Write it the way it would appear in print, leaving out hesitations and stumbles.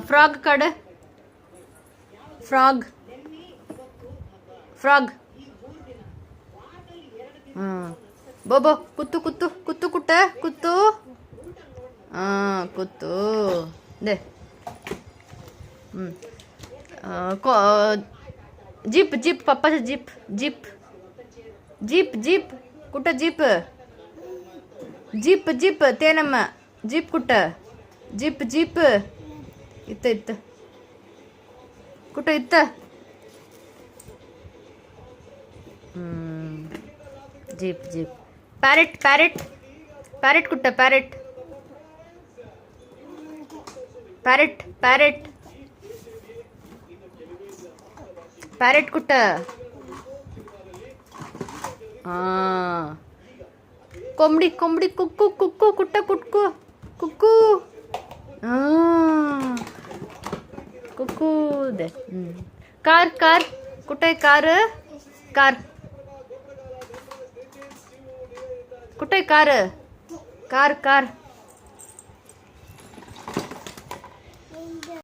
Frog ಕಾಡು. Frog frog. ಬೋಬೋ ಕುತ್ತು ಕುತ್ತು ಕುತ್ತು ಕುಟ್ಟ ಕುತ್ತು. ಕುತ್ತು ದೇ. ಜೀಪ್ ಜೀಪ್ ಪಪ್ಪ ಜೀಪ್ ಜೀಪ್ ಜೀಪ್ ಜೀಪ್ ಕುಟ್ಟ ಜೀಪ್ ಜೀಪ್ ಜೀಪ್ ತೇನಮ್ಮ ಜೀಪ್ ಕುಟ್ಟ ಜೀಪ್ ಜೀಪ್ ಇತ್ತ ಇತ್ತ ಕುಟ್ಟ ಇತ್ತ. Jeep jeep. Parrot parrot parrot ಕುಟ್ಟ ಪ್ಯಾರೆಟ್ ಪ್ಯಾರೆಟ್ ಪ್ಯಾರೆಟ್ ಪ್ಯಾರೆಟ್ ಕುಟ್ಟ. ಕೊಂಬಡಿ ಕೊಂಬಡಿ ಕುಕ್ಕು ಕುಕ್ಕು ಕುಟ್ಟ ಕುಟ್ಕು ಕುಕ್ಕು. ಕುಕ್ಕು ಇದೆ. ಕಾರ್ ಕಾರ್ ಕುಟ್ಟ ಕಾರ್ ಕಾರ್ ಕುಟ್ಟ ಕಾರ್ ಕಾರ್ ಕಾರ್.